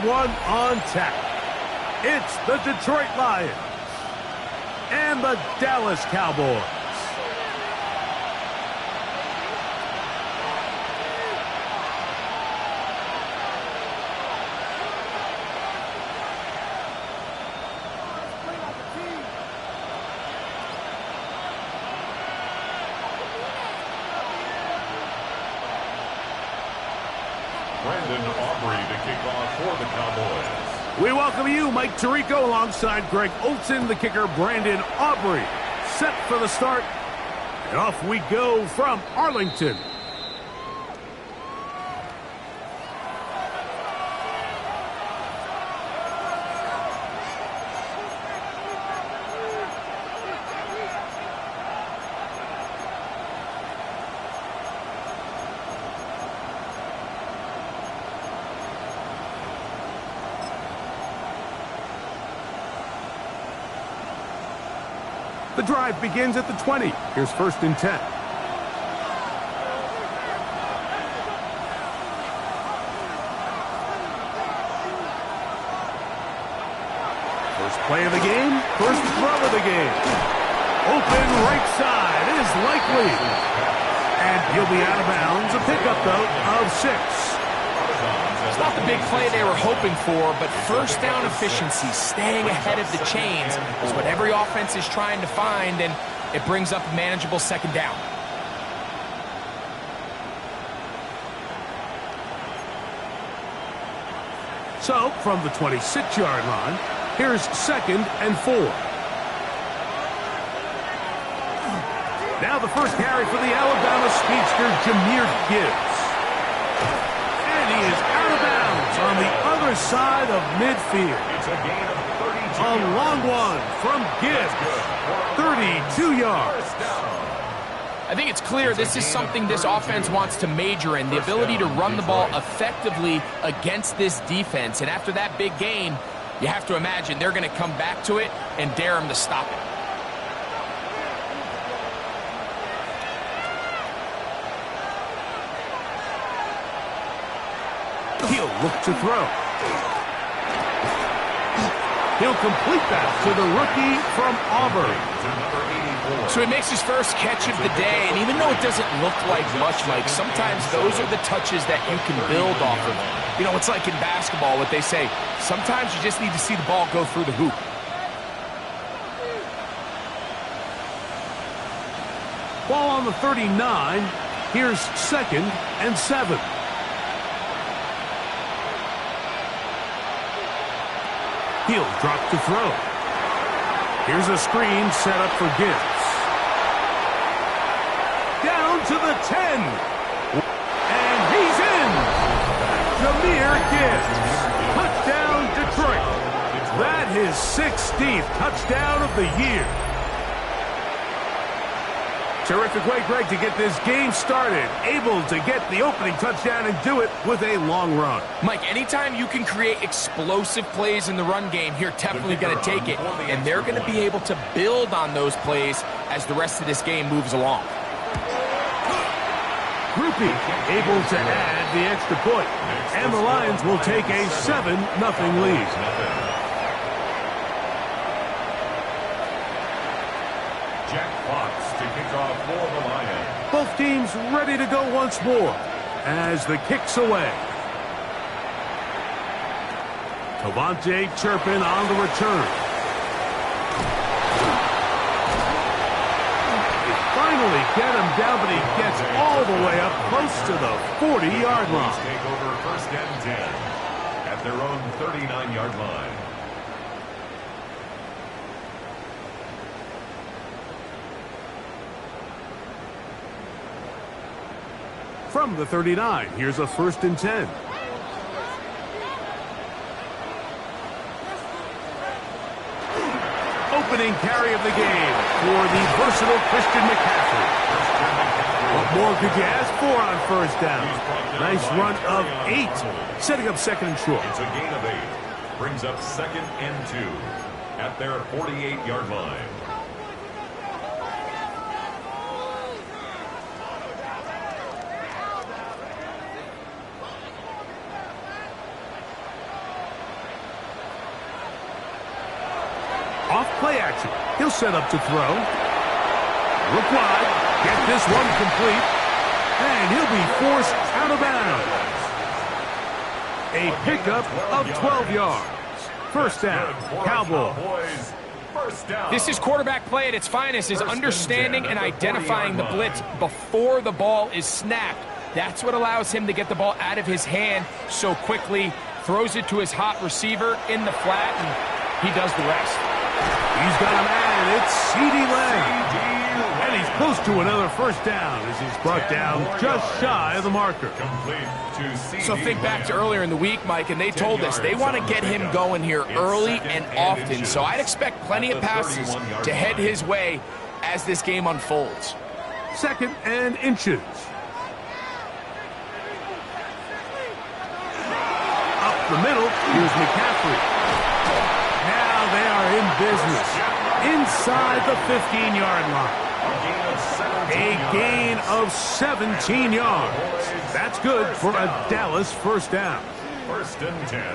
one on tap. It's the Detroit Lions and the Dallas Cowboys. For the Cowboys. We welcome you, Mike Tirico, alongside Greg Olson, the kicker, Brandon Aubrey. Set for the start, and off we go from Arlington. The drive begins at the 20. Here's 1st and 10. First play of the game, first throw of the game. Open right side is likely. And he'll be out of bounds. A pickup, though, of 6. It's not the big play they were hoping for, but first down efficiency, staying ahead of the chains, is what every offense is trying to find, and it brings up a manageable 2nd down. So, from the 26-yard line, here's 2nd and 4. Now the first carry for the Alabama speedster, Jahmyr Gibbs. And he is out of bounds on the other side of midfield. It's a gain of 32. A long one from Gibbs. 32 yards. I think it's clear this is something this offense wants to major in, the ability to run the ball effectively against this defense. And after that big gain, you have to imagine they're going to come back to it and dare them to stop it. He'll look to throw. He'll complete that to the rookie from Auburn. So he makes his first catch of the day, and even though it doesn't look like much, Mike, sometimes those are the touches that you can build off of. You know, it's like in basketball, what they say, sometimes you just need to see the ball go through the hoop. Ball on the 39. Here's 2nd and 7. He'll drop to throw. Here's a screen set up for Gibbs. Down to the 10. And he's in. Jahmyr Gibbs. Touchdown, Detroit. That is 16th touchdown of the year. Terrific way, Greg, to get this game started. Able to get the opening touchdown and do it with a long run. Mike, anytime you can create explosive plays in the run game, you're definitely going to take it. And they're going to be able to build on those plays as the rest of this game moves along. Groupie able to add the extra point. And the Lions will take a 7-0 lead. Both teams ready to go once more as the kick's away. Cavante Turpin on the return. They finally get him down, but he gets all the way up close to the 40-yard line. Take over 1st and 10 at their own 39-yard line. From the 39, here's a 1st and 10. Opening carry of the game for the versatile Christian McCaffrey. What more could you ask for on 1st down? Nice run of 8, setting up 2nd and short. It's a gain of 8. Brings up 2nd and 2 at their 48-yard line. Off play action. He'll set up to throw. Look wide. Get this one complete. And he'll be forced out of bounds. A pickup of 12 yards. First down, Cowboys. This is quarterback play at its finest, is understanding and identifying the blitz before the ball is snapped. That's what allows him to get the ball out of his hand so quickly, throws it to his hot receiver in the flat, and he does the rest. He's got a man. It's CeeDee Lamb. And he's close to another first down as he's brought down just shy of the marker. So think back to earlier in the week, Mike, and they told us they want to get him going here early and often. So I'd expect plenty of passes to head his way as this game unfolds. 2nd and inches. Up the middle, here's McCaffrey. Now they are in business. Inside the 15-yard line. A gain of 17 yards. That's good for a Dallas first down.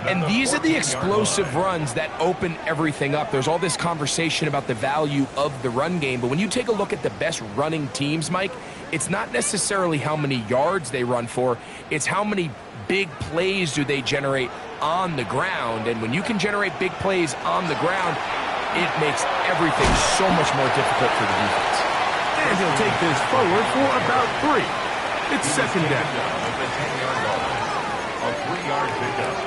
And these are the explosive runs that open everything up. There's all this conversation about the value of the run game, but when you take a look at the best running teams, Mike, it's not necessarily how many yards they run for, it's how many big plays do they generate on the ground. And when you can generate big plays on the ground, it makes everything so much more difficult for the defense. And he'll take this forward for about 3. It's 2nd down. A 3-yard pickup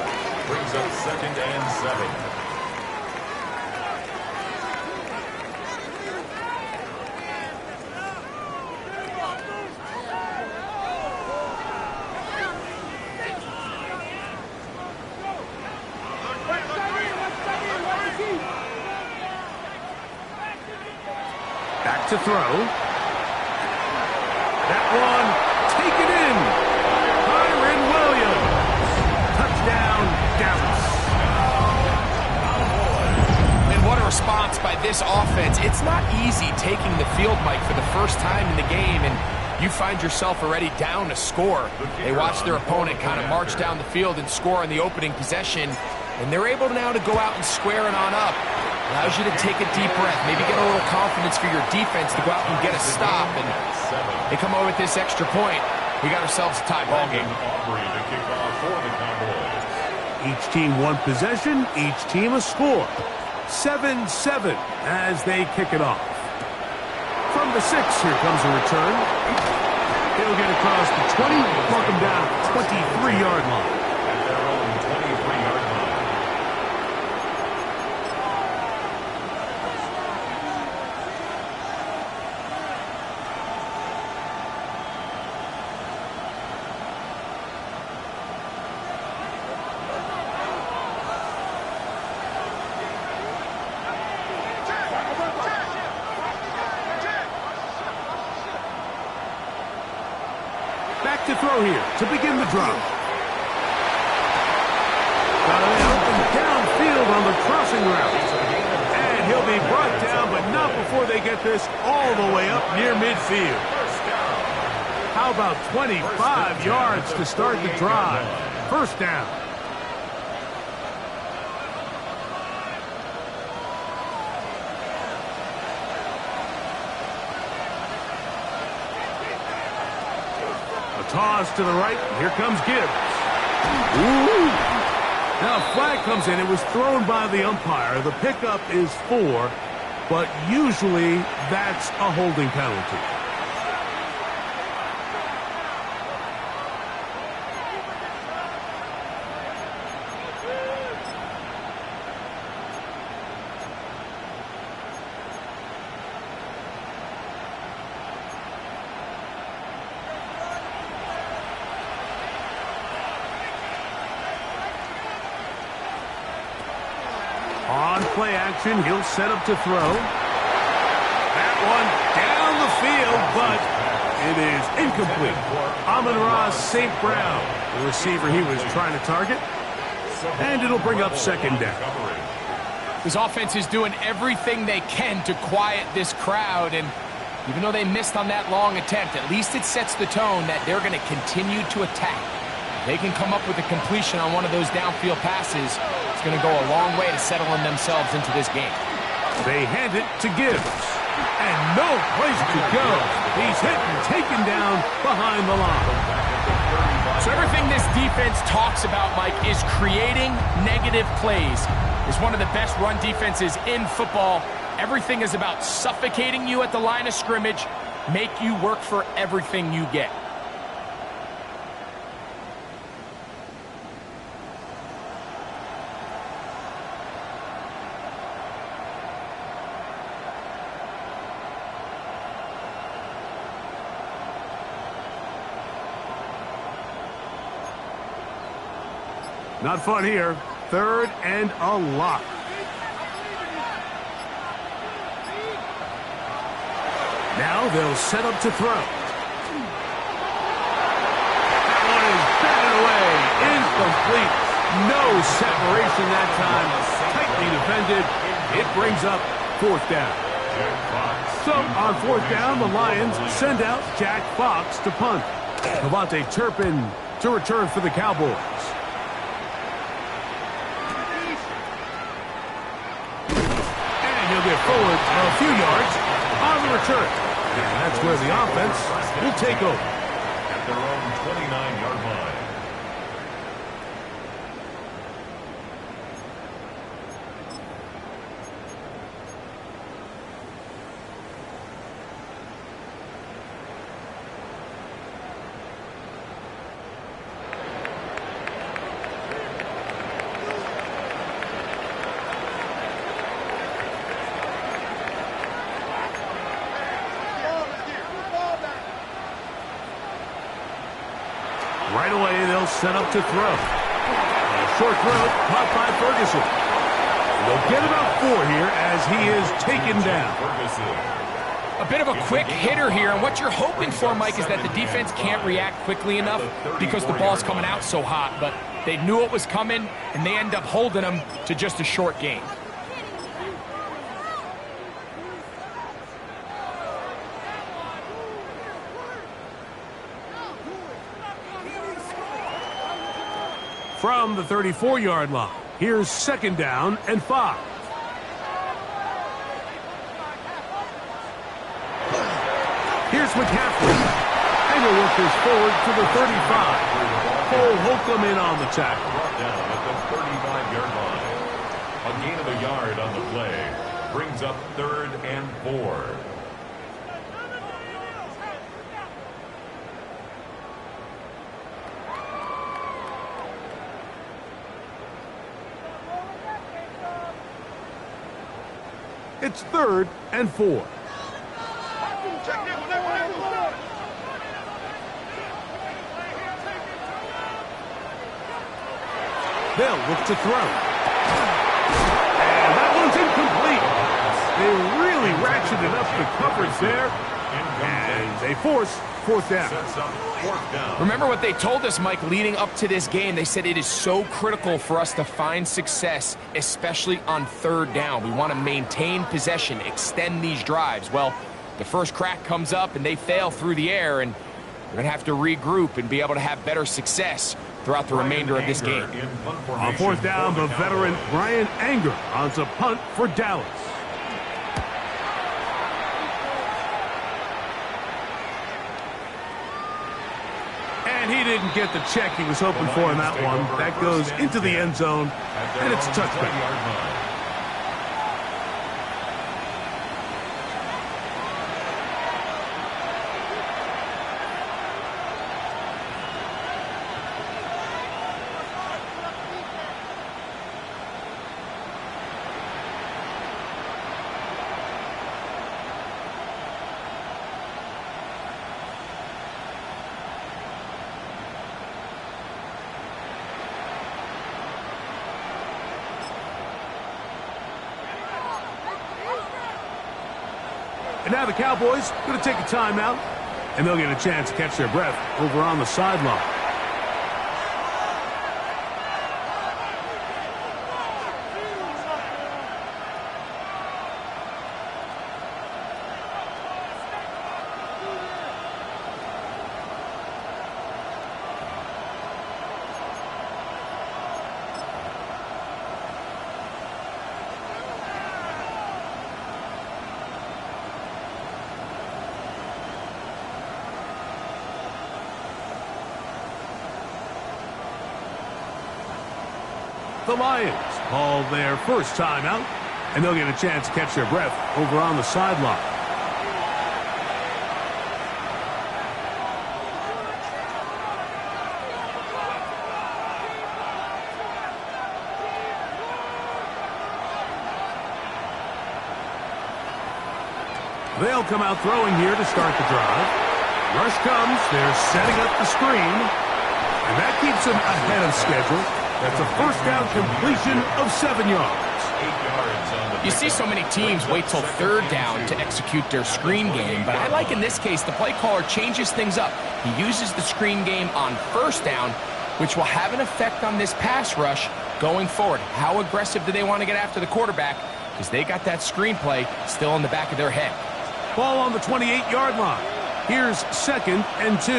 brings up 2nd and 7. Back to throw. That one taken in. Kyren Williams. Touchdown, Dallas. And what a response by this offense. It's not easy taking the field, Mike, for the first time in the game, and you find yourself already down a score. They watch their opponent kind of march down the field and score on the opening possession, and they're able now to go out and square it on up. Allows you to take a deep breath, maybe get a little confidence for your defense to go out and get a stop. And they come over with this extra point. We got ourselves a tie ball game. Each team one possession, each team a score. 7-7 as they kick it off. From the 6, here comes a return. He'll get across the 20, mark him down at the 23-yard line. Back to throw here to begin the drop. Got it up and downfield on the crossing route. And he'll be brought down, but not before they get this all the way up near midfield. How about 25 yards to start the drive? First down. Toss to the right. Here comes Gibbs. Ooh. Now a flag comes in. It was thrown by the umpire. The pickup is 4, but usually that's a holding penalty. On play action, he'll set up to throw. That one down the field, but it is incomplete. Amon-Ra St. Brown, the receiver he was trying to target. And it'll bring up 2nd down. This offense is doing everything they can to quiet this crowd, and even though they missed on that long attempt, at least it sets the tone that they're going to continue to attack. They can come up with a completion on one of those downfield passes. It's going to go a long way to settling themselves into this game. They hand it to Gibbs. And no place to go. He's hit and taken down behind the line. So everything this defense talks about, Mike, is creating negative plays. It's one of the best run defenses in football. Everything is about suffocating you at the line of scrimmage, make you work for everything you get. Not fun here. 3rd and a lot. Now they'll set up to throw. That one is batted away. Incomplete. No separation that time. Tightly defended. It brings up 4th down. So on 4th down, the Lions send out Jack Fox to punt. Devontae Turpin to return for the Cowboys. He'll get forward a few yards on the return. And that's where the offense will take over. At their own 29-yard line. Right away, they'll set up to throw. A short throw caught by Ferguson. They'll get about 4 here as he is taken down. A bit of a quick hitter here, and what you're hoping for, Mike, is that the defense can't react quickly enough because the ball's coming out so hot, but they knew it was coming, and they end up holding them to just a short gain. From the 34-yard line, here's 2nd down and 5. Here's McCaffrey. And he'll work this forward to the 35. Cole Holcomb in on the tackle. Brought down at the 35-yard line. A gain of a yard on the play brings up 3rd and 4. It's 3rd and 4. They'll look to throw. And that one's incomplete. They really ratcheted up the coverage there. And they force 4th down. Remember what they told us, Mike, leading up to this game. They said it is so critical for us to find success, especially on 3rd down. We want to maintain possession, extend these drives. Well, the first crack comes up and they fail through the air, and we're going to have to regroup and be able to have better success throughout the remainder of this game. On 4th down, the veteran Brian Anger on to punt for Dallas. And he didn't get the check he was hoping for in that one. That goes into the end zone, and it's a touchback. And now the Cowboys going to take a timeout, and they'll get a chance to catch their breath over on the sideline. the Lions call their first timeout, and they'll get a chance to catch their breath over on the sideline. They'll come out throwing here to start the drive. Rush comes. They're setting up the screen. And that keeps them ahead of schedule. That's a first down completion of 7 yards. 8 yards on the You see so many teams wait till third down to execute their screen game, but I like in this case the play caller changes things up. He uses the screen game on first down, which will have an effect on this pass rush going forward. How aggressive do they want to get after the quarterback? Because they got that screen play still in the back of their head. Ball on the 28-yard line. Here's 2nd and 2.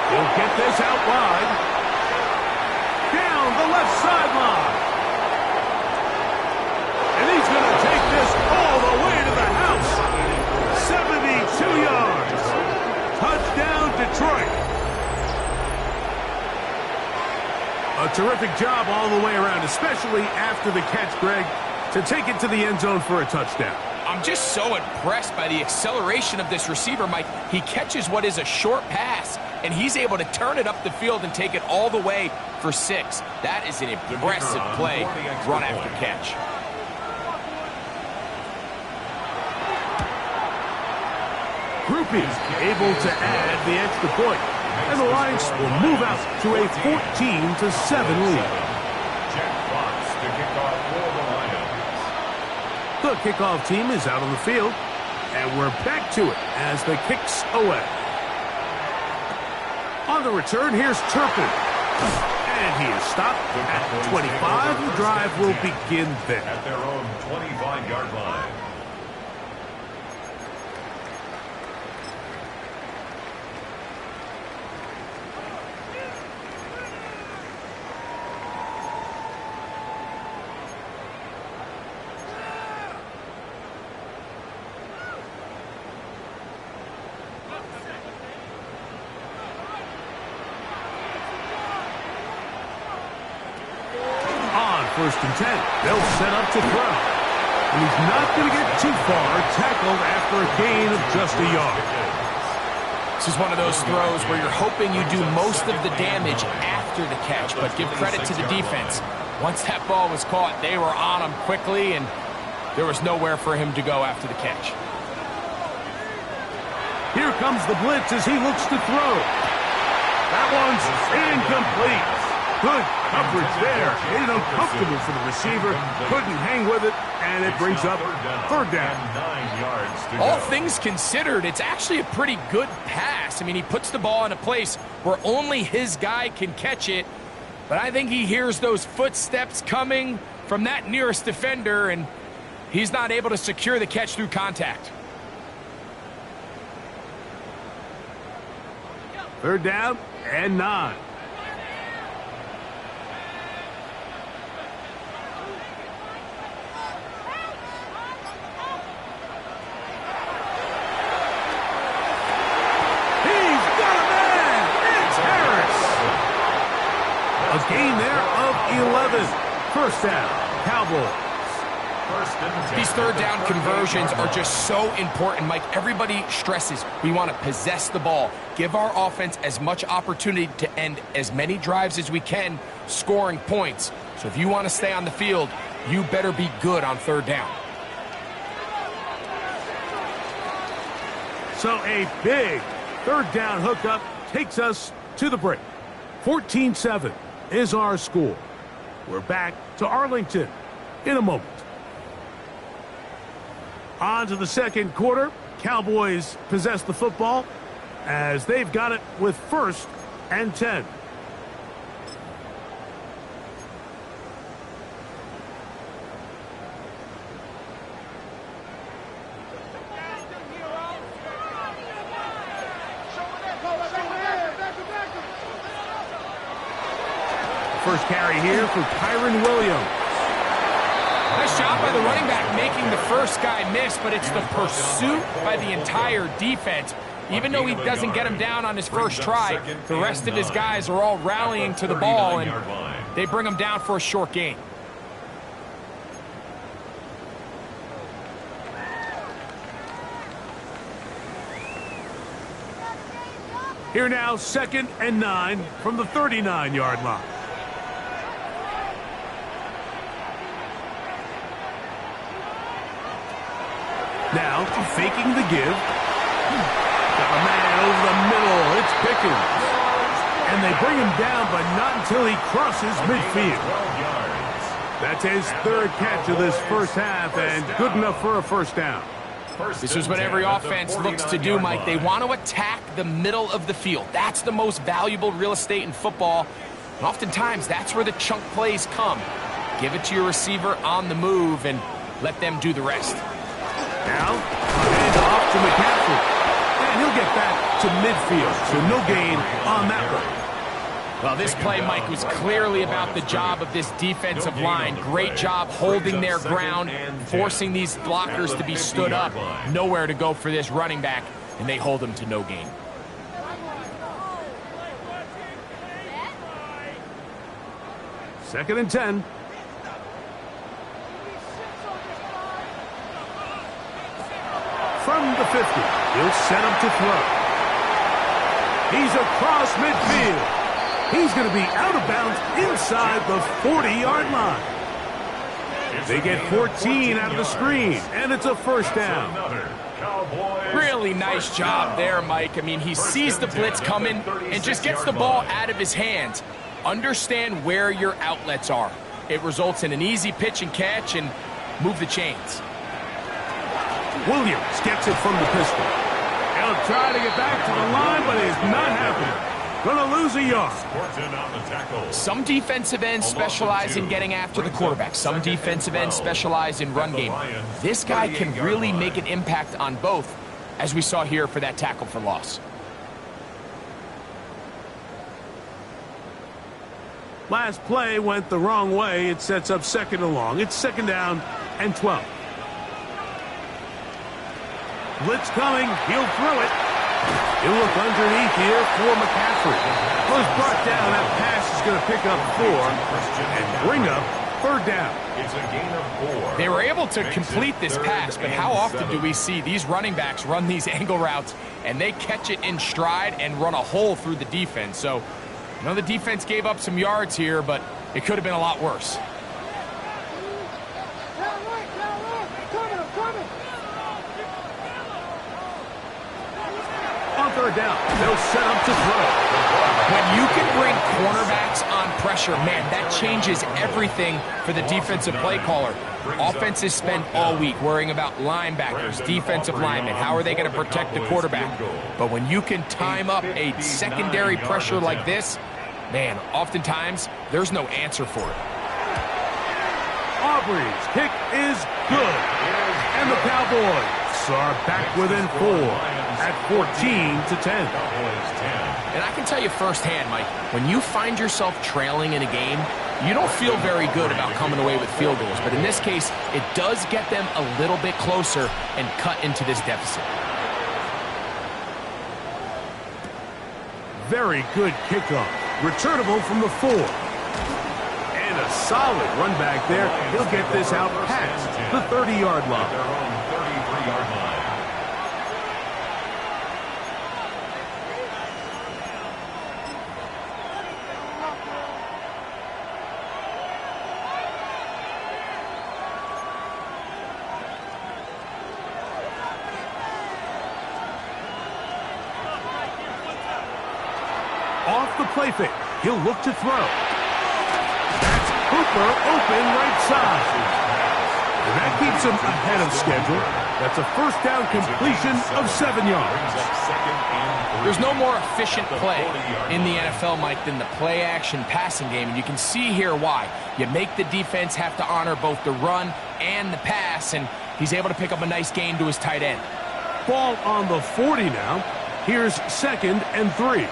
He'll get this out wide. Down the left sideline. And he's going to take this all the way to the house. 72 yards. Touchdown, Detroit. A terrific job all the way around, especially after the catch, Greg, to take it to the end zone for a touchdown. I'm just so impressed by the acceleration of this receiver, Mike. He catches what is a short pass, and he's able to turn it up the field and take it all the way for 6. That is an impressive play, run after catch. Groupie able to add the extra point. And the Lions will move out to a 14-7 lead. Jack Fox to kick off for the Lions. The kickoff team is out on the field, and we're back to it as the kick's away. On the return, here's Turpin. And he is stopped at 25. The drive will begin there. At their own 25-yard line. First and 10. They'll set up to throw. And he's not going to get too far. Tackled after a gain of just a yard. This is one of those throws where you're hoping you do most of the damage after the catch, but give credit to the defense. Once that ball was caught, they were on him quickly, and there was nowhere for him to go after the catch. Here comes the blitz as he looks to throw. That one's incomplete. Good coverage there. Made it uncomfortable for the receiver. Couldn't hang with it, and it brings up third down. 9 yards to All go. things considered, it's actually a pretty good pass. I mean, he puts the ball in a place where only his guy can catch it, but I think he hears those footsteps coming from that nearest defender, and he's not able to secure the catch through contact. Third down and 9. A gain there of 11. First down, Cowboys. These third down conversions are just so important, Mike. Everybody stresses we want to possess the ball, give our offense as much opportunity to end as many drives as we can, scoring points. So if you want to stay on the field, you better be good on third down. So a big third down hookup takes us to the break. 14-7 is our score. We're back to Arlington in a moment. On to the second quarter. Cowboys possess the football as they've got it with 1st and 10. First carry here for Kyron Williams. Nice job by the running back making the first guy miss, but it's the pursuit by the entire defense Even though he doesn't get him down on his first try, the rest of his guys are all rallying to the ball, and they bring him down for a short gain. Here now, 2nd and 9 from the 39-yard line. Now, faking the give. Got a man over the middle. It's Pickens. And they bring him down, but not until he crosses midfield. That's his 3rd catch of this first half, and good enough for a first down. This is what every offense looks to do, Mike. They want to attack the middle of the field. That's the most valuable real estate in football. And oftentimes, that's where the chunk plays come. Give it to your receiver on the move and let them do the rest. Now, hand off to McCaffrey. And he'll get back to midfield, so no gain on that one. Well, this play, Mike, was clearly about the job of this defensive line. Great job holding their ground, forcing these blockers to be stood up. Nowhere to go for this running back, and they hold him to no gain. Second and 10. From the 50, he'll set him to throw. He's across midfield. He's going to be out of bounds inside the 40-yard line. They get 14 out of the screen, and it's a first down. Really nice job there, Mike. I mean, he sees the blitz coming and just gets the ball out of his hands. Understand where your outlets are. It results in an easy pitch and catch and move the chains. Williams gets it from the pistol. He'll try to get back to the line, but it's not happening. Gonna lose a yard. Some defensive ends specialize in getting after the quarterback. Some defensive ends specialize in run game. This guy can really make an impact on both, as we saw here for that tackle for loss. Last play went the wrong way. It sets up 2nd and long. It's 2nd down and 12. Blitz coming. He'll throw it. He'll look underneath here for McCaffrey. Was brought down. That pass is going to pick up 4 and bring up 3rd down. It's a gain of 4. They were able to complete this pass, but how often do we see these running backs run these angle routes and they catch it in stride and run a hole through the defense? So, I know the defense gave up some yards here, but it could have been a lot worse. On 3rd down, they'll set up to throw. When you can bring cornerbacks on pressure, man, that changes everything for the defensive play caller. Offenses spend all week worrying about linebackers, defensive linemen. How are they going to protect the quarterback? But when you can time up a secondary pressure like this, man, oftentimes there's no answer for it. Aubrey's kick is good. And the Cowboys are back within 4 at 14-10. And I can tell you firsthand, Mike, when you find yourself trailing in a game, you don't feel very good about coming away with field goals. But in this case, it does get them a little bit closer and cut into this deficit. Very good kickoff. Returnable from the 4. And a solid run back there. He'll get this out past the 30-yard line. Their own 33-yard line. Off the play fake. He'll look to throw. That's Cooper open right side. And that keeps him ahead of schedule. That's a first down completion of 7 yards. There's no more efficient play in the NFL, Mike, than the play-action passing game. And you can see here why. You make the defense have to honor both the run and the pass, and he's able to pick up a nice gain to his tight end. Ball on the 40 now. Here's 2nd and 3.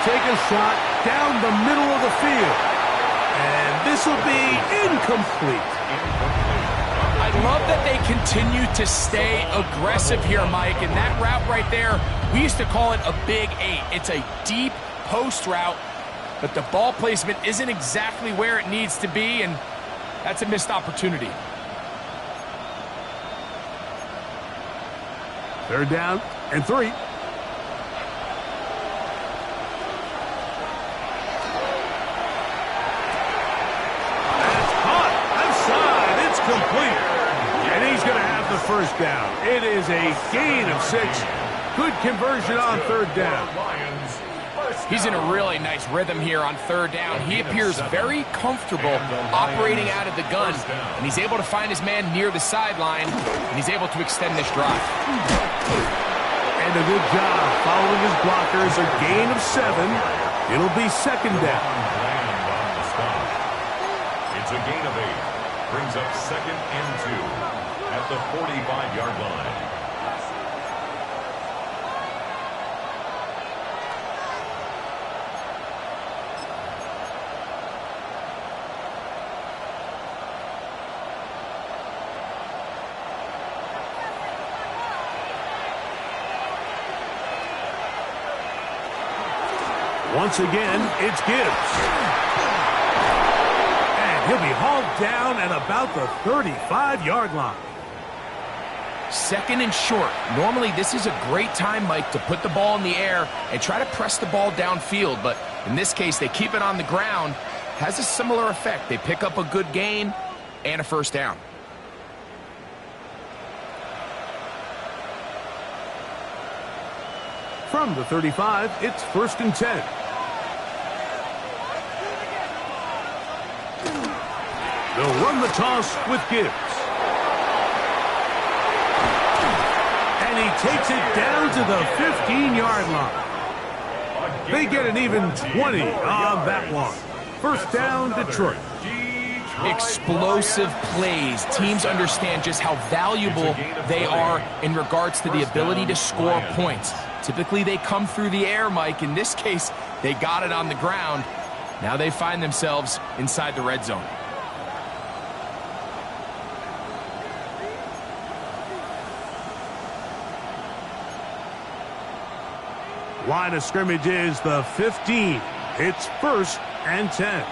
Take take a shot down the middle of the field. And this will be incomplete. I love that they continue to stay aggressive here, Mike. And that route right there, we used to call it a big 8. It's a deep post route, but the ball placement isn't exactly where it needs to be, and that's a missed opportunity. Third down and 3. That's caught. Outside. It's complete. And he's going to have the first down. It is a gain of 6. Good conversion on third down. He's in a really nice rhythm here on third down. He appears very comfortable operating out of the gun, and he's able to find his man near the sideline, and he's able to extend this drive. And a good job following his blockers. A gain of 7. It'll be second down. It's a gain of 8. Brings up second and 2 at the 45-yard line. Once again, it's Gibbs. And he'll be hauled down at about the 35-yard line. Second and short. Normally, this is a great time, Mike, to put the ball in the air and try to press the ball downfield. But in this case, they keep it on the ground. Has a similar effect. They pick up a good gain and a first down. From the 35, it's first and 10. They'll run the toss with Gibbs. And he takes it down to the 15-yard line. They get an even 20 on that one. First down, Detroit. Explosive plays. Teams understand just how valuable they are in regards to the ability to score points. Typically, they come through the air, Mike. In this case, they got it on the ground. Now they find themselves inside the red zone. Line of scrimmage is the 15. It's first and 10.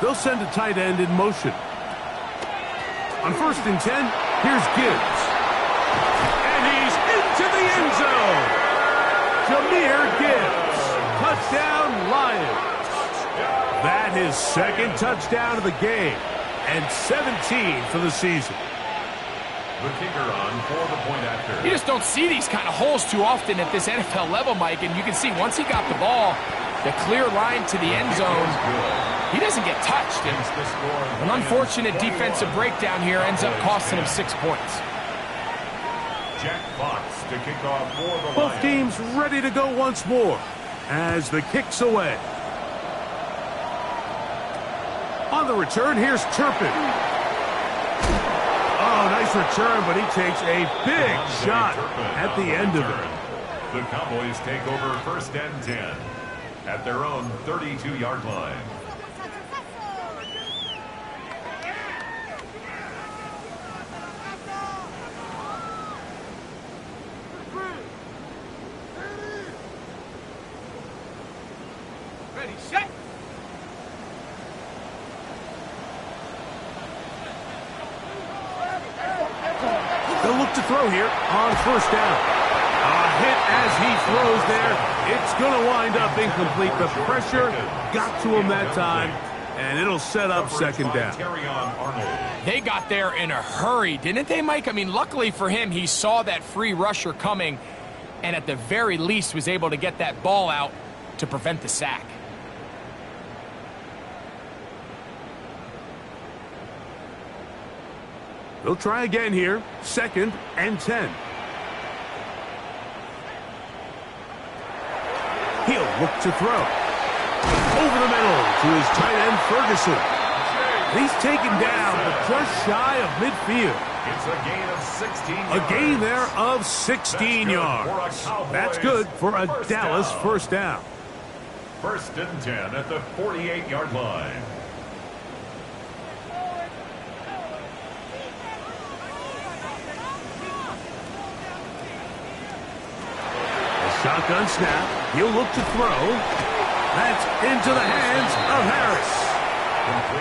They'll send a tight end in motion. On first and 10, here's Gibbs. And he's into the end zone. Jahmyr Gibbs. Touchdown, Lions. That is second touchdown of the game. And 17 for the season. The kicker on for the point after. You just don't see these kind of holes too often at this NFL level, Mike. And you can see once he got the ball, the clear line to the end zone, he doesn't get touched. And an unfortunate defensive breakdown here ends up costing him 6 points. Jack Fox to kick off for the Both Lions. teams ready to go once more as the kick's away. On the return, here's Turpin. Oh, nice return, but he takes a big shot at the end of it. The Cowboys take over first and 10 at their own 32-yard line. Ready, set. They'll look to throw here on first down. A hit as he throws there. It's going to wind up incomplete. The pressure got to him that time, and it'll set up second down. They got there in a hurry, didn't they, Mike? I mean, luckily for him, he saw that free rusher coming, and at the very least was able to get that ball out to prevent the sack. They'll try again here. 2nd and 10. He'll look to throw. Over the middle to his tight end, Ferguson. He's taken down, but just shy of midfield. It's a gain of 16 yards. A gain there of 16 yards. That's good for a Dallas first down. 1st and 10 at the 48-yard line. Shotgun snap. He'll look to throw. That's into the hands of Harris.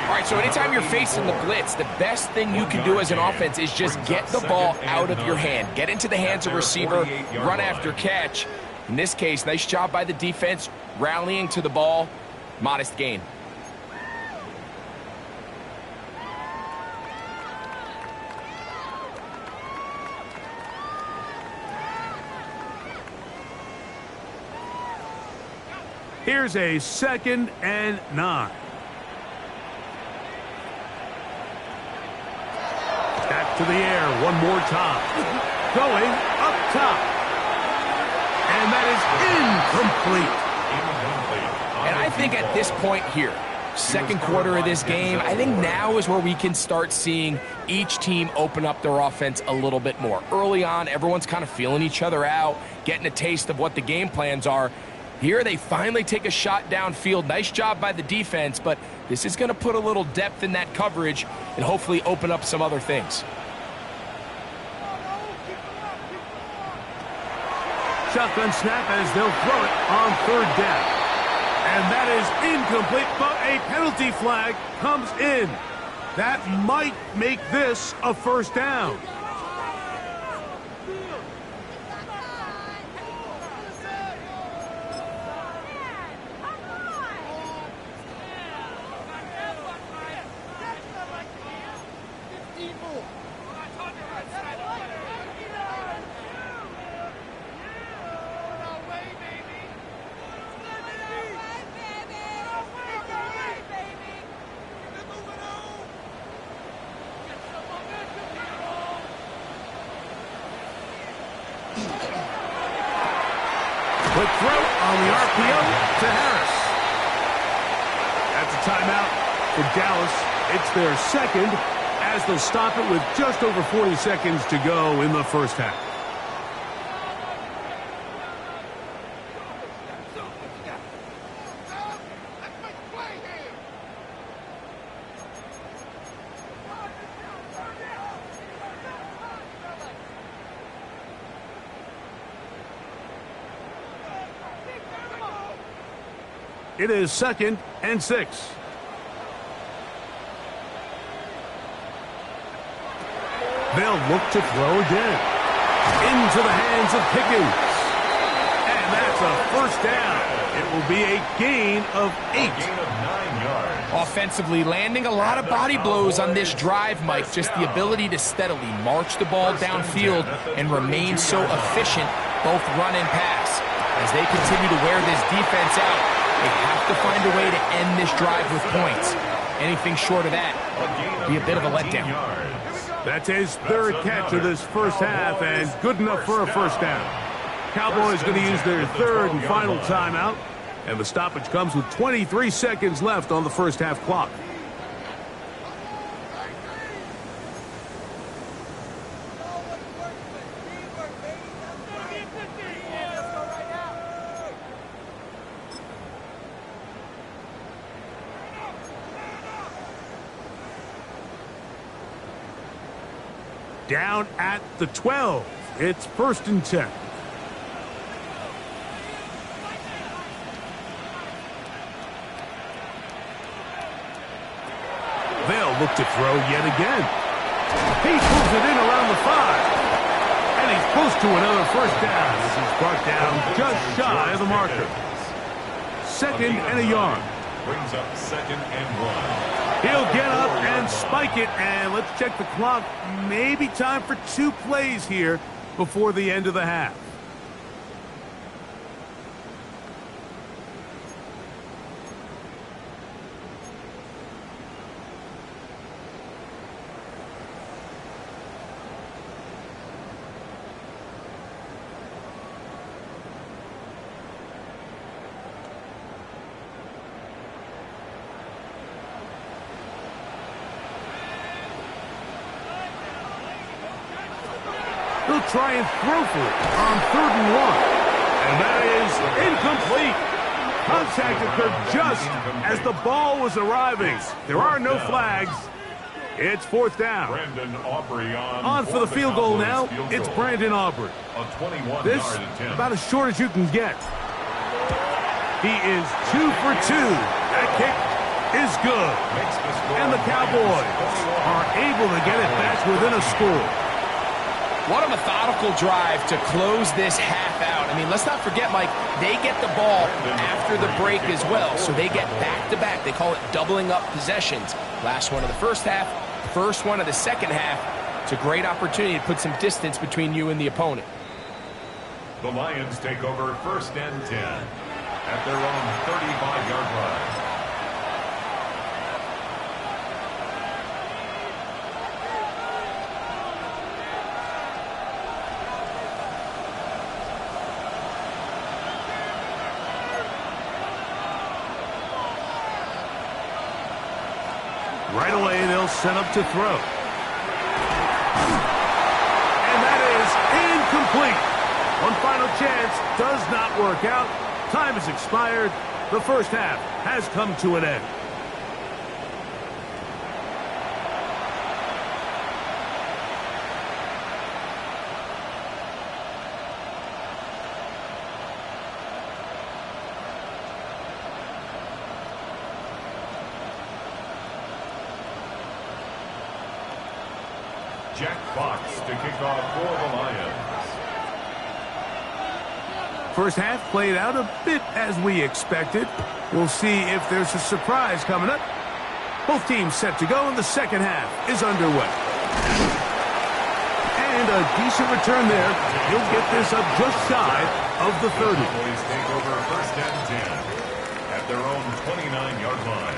All right, so anytime you're facing the blitz, the best thing you can do as an offense is just get the ball out of your hand. Get into the hands of receiver, run after catch. In this case, nice job by the defense, rallying to the ball. Modest gain. Here's a 2nd and 9. Back to the air one more time. Going up top. And that is incomplete. And I think at this point here, second quarter of this game, I think now is where we can start seeing each team open up their offense a little bit more. Early on, everyone's kind of feeling each other out, getting a taste of what the game plans are. Here they finally take a shot downfield. Nice job by the defense, but this is going to put a little depth in that coverage and hopefully open up some other things. Shotgun snap as they'll throw it on 3rd down. And that is incomplete, but a penalty flag comes in. That might make this a first down. Quick throw on the RPO to Harris. That's a timeout for Dallas. It's their 2nd as they'll stop it with just over 40 seconds to go in the first half. It is 2nd and 6. They'll look to throw again. Into the hands of Pickens. And that's a first down. It will be a gain of 8. Gain of 9 yards. Offensively, landing a lot of body blows on this drive, Mike. Just the ability to steadily march the ball downfield and remain so efficient, both run and pass. As they continue to wear this defense out, they have to find a way to end this drive with points. Anything short of that would be a bit of a letdown. That's his 3rd catch of this first half, and good enough for a first down. Cowboys going to use their 3rd and final timeout, and the stoppage comes with 23 seconds left on the first half clock. Down at the 12. It's 1st and 10. They'll look to throw yet again. He pulls it in around the 5. And And he's close to another first down. This is brought down just shy of the marker. Second and a yard. Brings up 2nd and 1. He'll get up and spike it. And let's check the clock. Maybe time for 2 plays here before the end of the half. He'll try and throw for it on 3rd and 1. And that is incomplete. Contact occurred just as the ball was arriving. There are no flags. It's 4th down. Brandon Aubrey On for the field goal now. It's Brandon Aubrey. A 21-yard This attempt. about as short as you can get. He is 2 for 2. That kick is good. Makes the score And the Cowboys are able to get it back within a score. What a methodical drive to close this half out. I mean, let's not forget, Mike, they get the ball after the break as well, so they get back-to-back. They call it doubling up possessions. Last one of the first half, first one of the second half. It's a great opportunity to put some distance between you and the opponent. The Lions take over 1st and 10 at their own 35-yard line. Right away, they'll set up to throw. And that is incomplete. One final chance does not work out. Time has expired. The first half has come to an end. Jack Fox to kick off for the Lions. First half played out a bit as we expected. We'll see if there's a surprise coming up. Both teams set to go, and the second half is underway. And a decent return there. He'll get this up just shy of the 30. The Cowboys take over 1st and 10 at their own 29-yard line.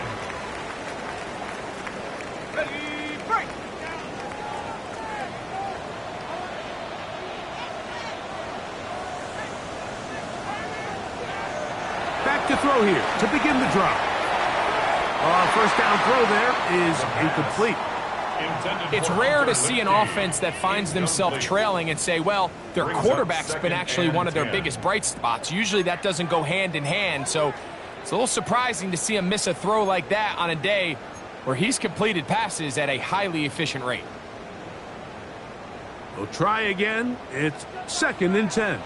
Back to throw here to begin the drive. First down throw there is incomplete. It's rare to see an offense that finds themselves trailing and say, well, their quarterback's been actually one of their biggest bright spots. Usually that doesn't go hand in hand, so it's a little surprising to see him miss a throw like that on a day where he's completed passes at a highly efficient rate. We'll try again. It's 2nd and 10.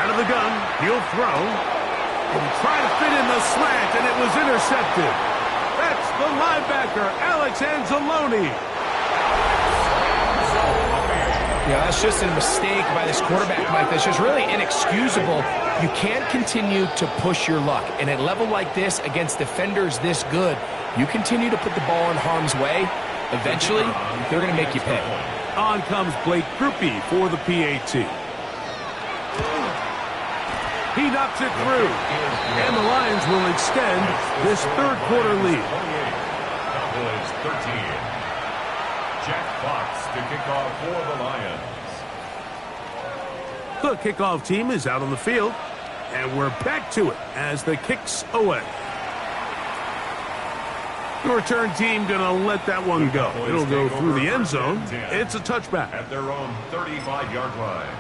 The gun, he'll throw, and try to fit in the slant, and it was intercepted. That's the linebacker, Alex Anzalone. Yeah, that's just a mistake by this quarterback, Mike. That's just really inexcusable. You can't continue to push your luck. And at a level like this, against defenders this good, you continue to put the ball in harm's way, eventually, they're going to make you pay. On comes Blake Grupe for the PAT. He knocks it through, and the Lions will extend this third quarter lead. Cowboys 13. Jack Fox to kick off for the Lions. The kickoff team is out on the field, and we're back to it as the kick's away. The return team going to let that one go. It'll go through the end zone. It's a touchback. At their own 35-yard line.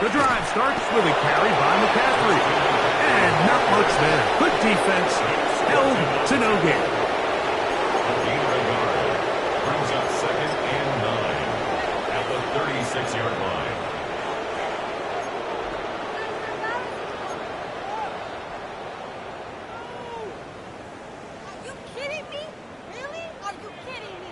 The drive starts with a carry by McCaffrey. And not much there. Good defense. Held to no gain. A gain of a yard. Brings up 2nd and 9 at the 36-yard line. Are you kidding me? Really? Are you kidding me?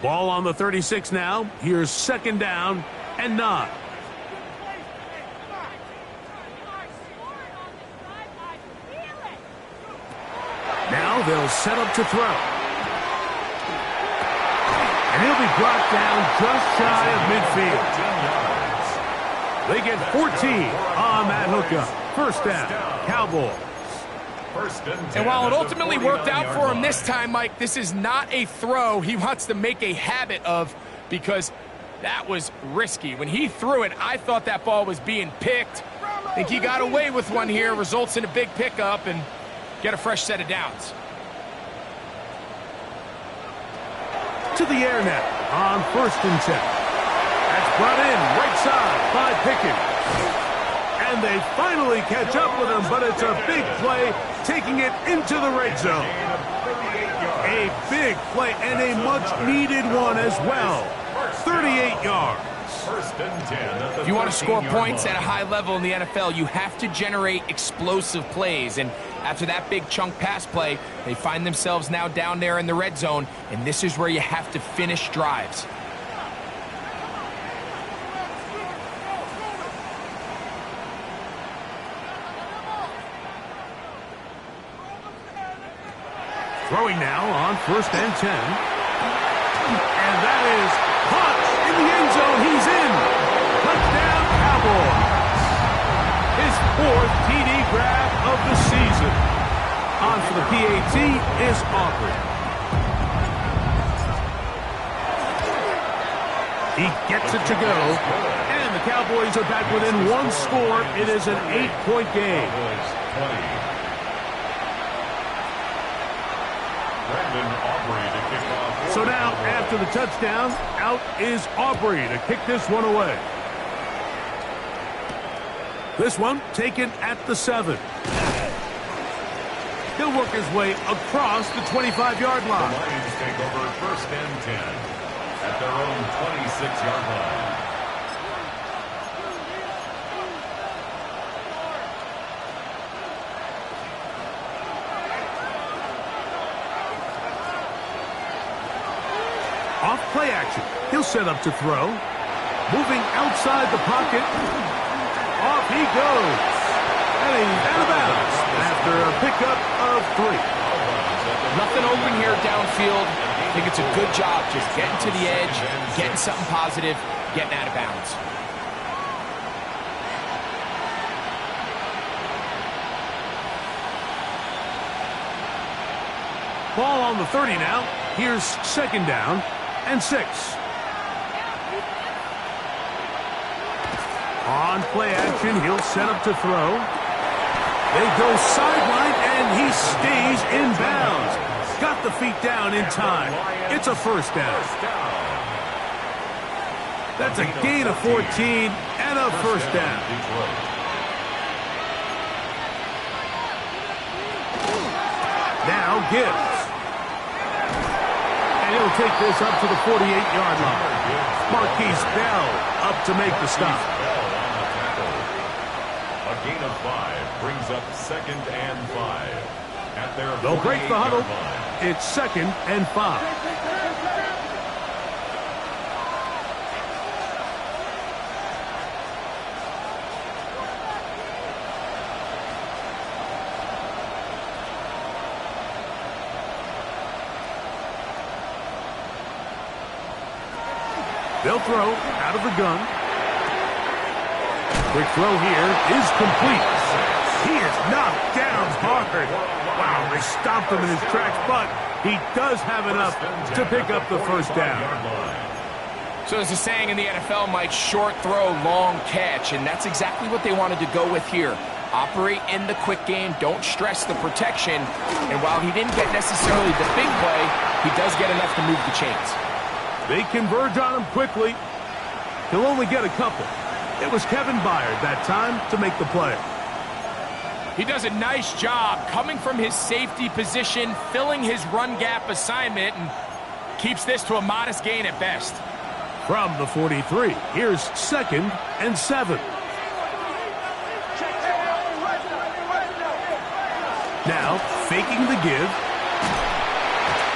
Ball on the 36 now. Here's 2nd down and 9. Now they'll set up to throw. And he'll be brought down just shy of midfield. They get 14 on that hookup. 1st down, Cowboys. And while it ultimately worked out for him this time, Mike, this is not a throw he wants to make a habit of, because that was risky. When he threw it, I thought that ball was being picked. I think he got away with one here, results in a big pickup, and get a fresh set of downs. To the air now on 1st and 10. That's brought in right side by Pickens. And they finally catch up with him, but it's a big play, taking it into the red zone. A big play and a much-needed one as well. 38 yards. 1st and 10. If you want to score points at a high level in the NFL, you have to generate explosive plays. And after that big chunk pass play, they find themselves now down there in the red zone, and this is where you have to finish drives. Throwing now on 1st and 10. And that is caught in the end zone. He's in. Touchdown, Cowboys. His 4th TD grab of the season. On for the PAT is Aubrey. He gets it to go. And the Cowboys are back within 1 score. It is an 8-point game. So now, after the touchdown, out is Aubrey to kick this one away. This one taken at the 7. He'll work his way across the 25-yard line. The Lions take over 1st and 10 at their own 26-yard line. Off play action. He'll set up to throw. Moving outside the pocket. Off he goes. And he's out of bounds after a pickup of 3. Nothing open here downfield. I think it's a good job just getting to the edge, getting something positive, getting out of bounds. Ball on the 30 now. Here's 2nd down and 6. On play action, he'll set up to throw. They go sideline, and he stays in bounds. Got the feet down in time. It's a 1st down. That's a gain of 14 and a 1st down. Now Gibbs. And he'll take this up to the 48-yard line. Marquise Bell up to make the stop. A gain of 5 brings up 2nd and 5 at their They'll break the huddle. line. It's 2nd and 5. They'll throw out of the gun. Quick throw here is complete. He is knocked down hard. Wow, they stopped him in his tracks, but he does have enough to pick up the 1st down. So there's a saying in the NFL, Mike, short throw, long catch, and that's exactly what they wanted to go with here. Operate in the quick game, don't stress the protection, and while he didn't get necessarily the big play, he does get enough to move the chains. They converge on him quickly. He'll only get a couple. It was Kevin Byard that time to make the play. He does a nice job coming from his safety position, filling his run gap assignment, and keeps this to a modest gain at best. From the 43, here's 2nd and 7. Now, faking the give.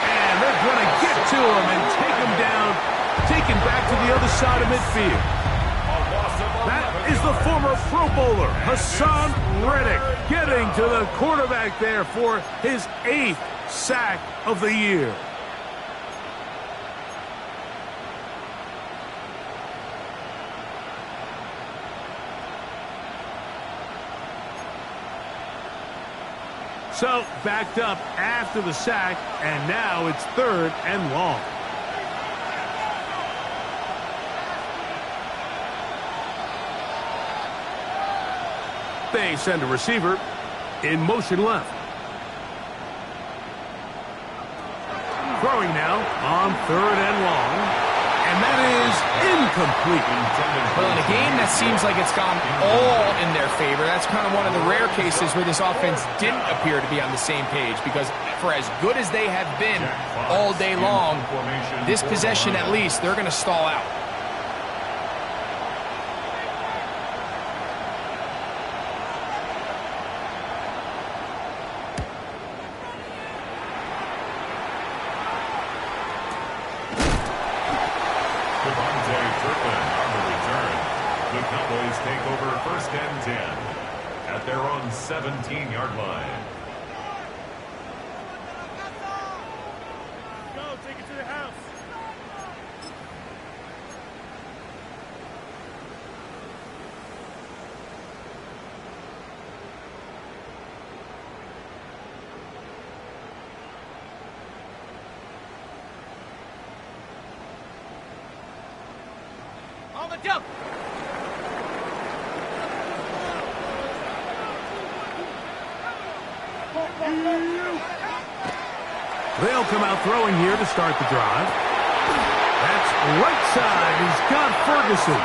And they're going to get to him and take him down, taken back to the other side of midfield. That is the former Pro Bowler, Hassan Reddick, getting to the quarterback there for his 8th sack of the year. So, backed up after the sack, and now it's 3rd and long. They send a receiver in motion left. Throwing now on 3rd and long. And that is incomplete. Well, in a game that seems like it's gone all in their favor, that's kind of one of the rare cases where this offense didn't appear to be on the same page, because for as good as they have been all day long, this possession at least, they're going to stall out. The Cowboys take over 1st and 10 at their own 17-yard line. Go, take it to the house. On the jump. They'll come out throwing here to start the drive. That's right side. He's got Ferguson.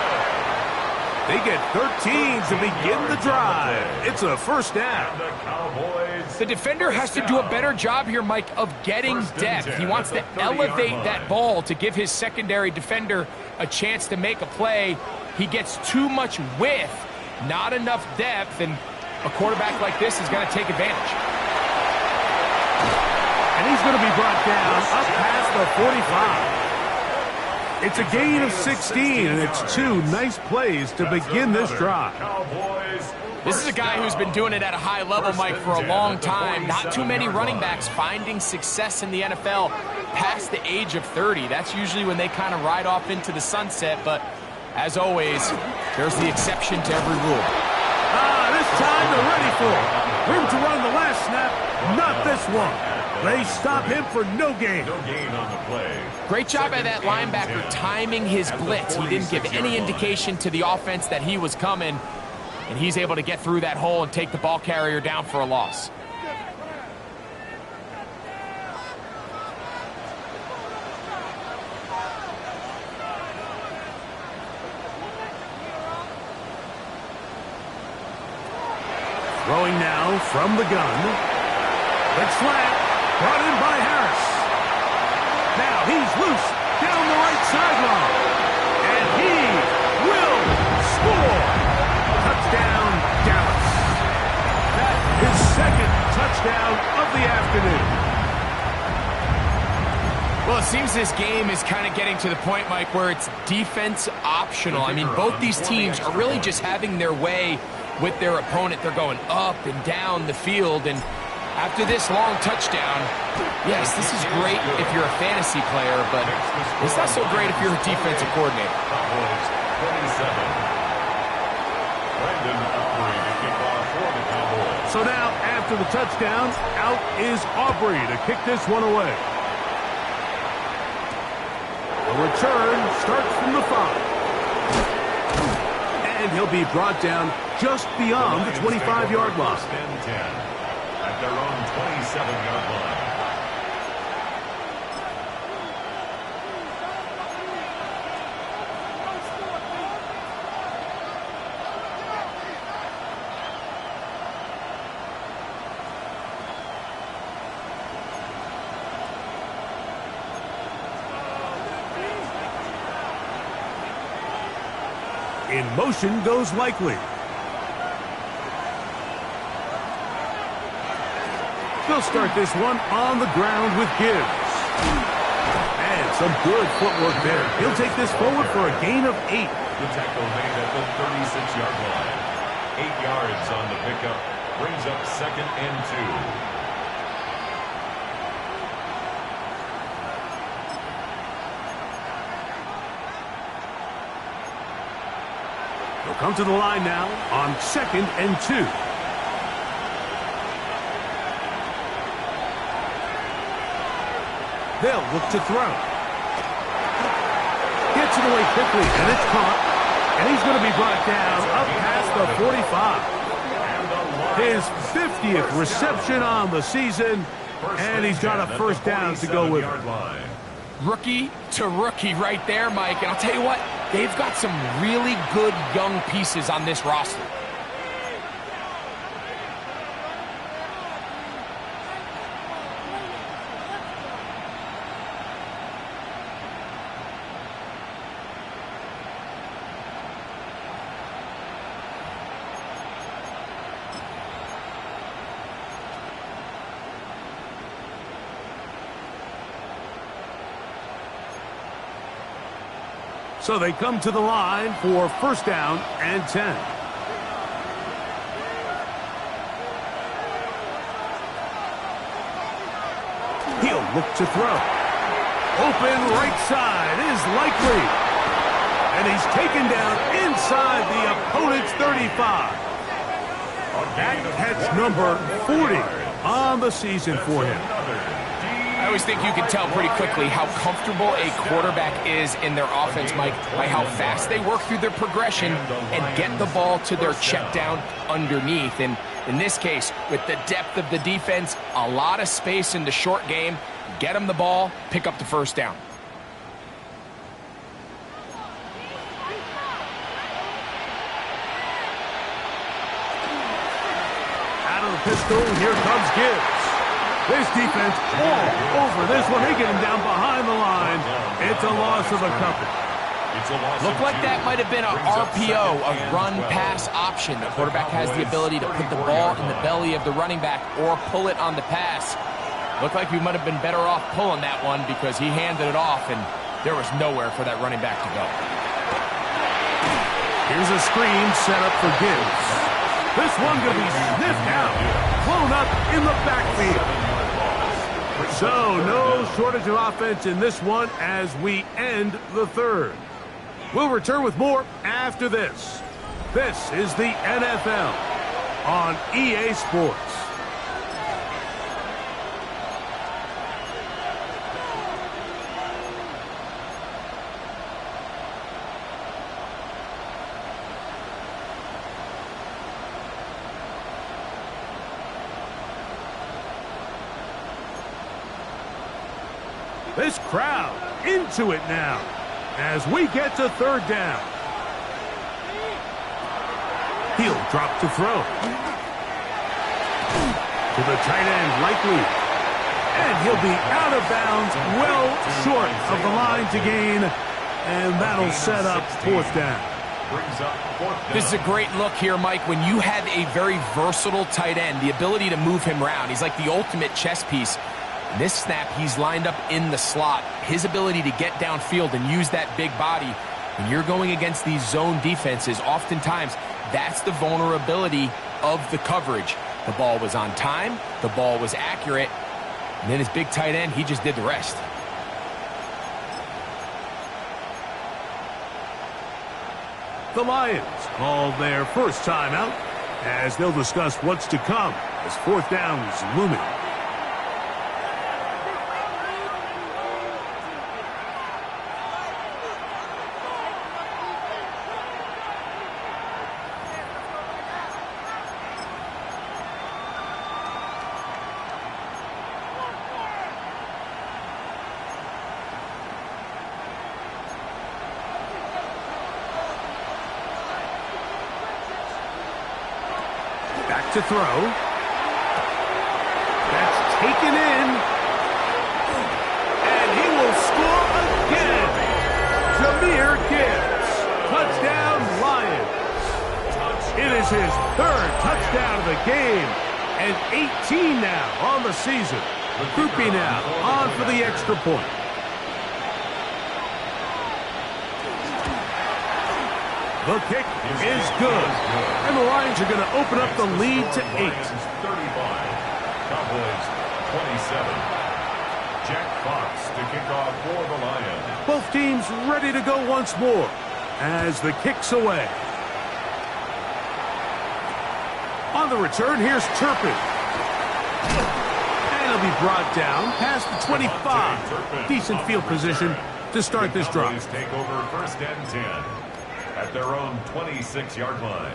They get 13 to begin the drive. It's a 1st down. The defender has to do a better job here, Mike, of getting depth. He wants to elevate that ball to give his secondary defender a chance to make a play. He gets too much width, not enough depth, and a quarterback like this is going to take advantage. And he's going to be brought down up past the 45. It's a gain of 16, and it's 2 nice plays to begin this drive. This is a guy who's been doing it at a high level, Mike, for a long time. Not too many running backs finding success in the NFL past the age of 30. That's usually when they kind of ride off into the sunset, but as always, there's the exception to every rule. This time they're ready for it. Room to run the last snap, not this one. They stop him for no gain. No gain on the play. Great job by that linebacker timing his blitz. He didn't give any indication to the offense that he was coming, and he's able to get through that hole and take the ball carrier down for a loss. Throwing now from the gun. Big slant, brought in by Harris. Now he's loose down the right sideline. And he will score. Touchdown, Dallas. That is 2nd touchdown of the afternoon. Well, it seems this game is kind of getting to the point, Mike, where it's defense optional. I mean, both these teams are really just having their way with their opponent. They're going up and down the field, and after this long touchdown, yes, this is great if you're a fantasy player, but it's not so great if you're a defensive coordinator. Cowboys 27. So now, after the touchdown, out is Aubrey to kick this one away. The return starts from the 5. And he'll be brought down just beyond the 25-yard line. At their own 27-yard line. In motion goes Likely. They'll start this one on the ground with Gibbs. And some good footwork there. He'll take this forward for a gain of 8. The tackle made at the 36-yard line. 8 yards on the pickup. Brings up 2nd and 2. They'll come to the line now on 2nd and 2. They'll look to throw. Gets it away quickly, and it's caught. And he's going to be brought down up past the 45. His 50th reception on the season, and he's got a first down to go with. Rookie to rookie right there, Mike. And I'll tell you what, they've got some really good young pieces on this roster. So they come to the line for first down and 10. He'll look to throw. Open right side is Likely. And he's taken down inside the opponent's 35. That's number 40 on the season for him. I always think you can tell pretty quickly how comfortable a quarterback is in their offense, Mike, by how fast they work through their progression and get the ball to their check down underneath. And in this case, with the depth of the defense, a lot of space in the short game, get them the ball, pick up the first down. Out of the pistol, here comes Gibbs. This defense all over this one. They get him down behind the line. It's a loss of a couple. Looked like that might have been a RPO, a run-pass option. The quarterback has the ability to put the ball in the belly of the running back or pull it on the pass. Looked like we might have been better off pulling that one because he handed it off, and there was nowhere for that running back to go. Here's a screen set up for Gibbs. This one going to be sniffed out, blown up in the backfield. So, no shortage of offense in this one as we end the third. We'll return with more after this. This is the NFL on EA Sports. This crowd into it now as we get to third down. He'll drop to throw. To the tight end, Likely. And he'll be out of bounds, well short of the line to gain. And that'll set up fourth down. This is a great look here, Mike, when you have a very versatile tight end, the ability to move him around. He's like the ultimate chess piece. This snap, he's lined up in the slot. His ability to get downfield and use that big body. When you're going against these zone defenses, oftentimes that's the vulnerability of the coverage. The ball was on time, the ball was accurate, and then his big tight end, he just did the rest. The Lions call their first timeout as they'll discuss what's to come as fourth down is looming. To throw. That's taken in. And he will score again. Jahmyr Gibbs. Touchdown, Lions. It is his third touchdown of the game, and 18 now on the season. Groupie now on for the extra point. The kick is good, and the Lions are going to open up the lead to 8. 35, Cowboys 27. Jack Fox to kick off for the Lions. Both teams ready to go once more as the kick's away. On the return, here's Turpin. And he'll be brought down past the 25. Decent field position to start this drive. Cowboys take over first and 10 at their own 26-yard line.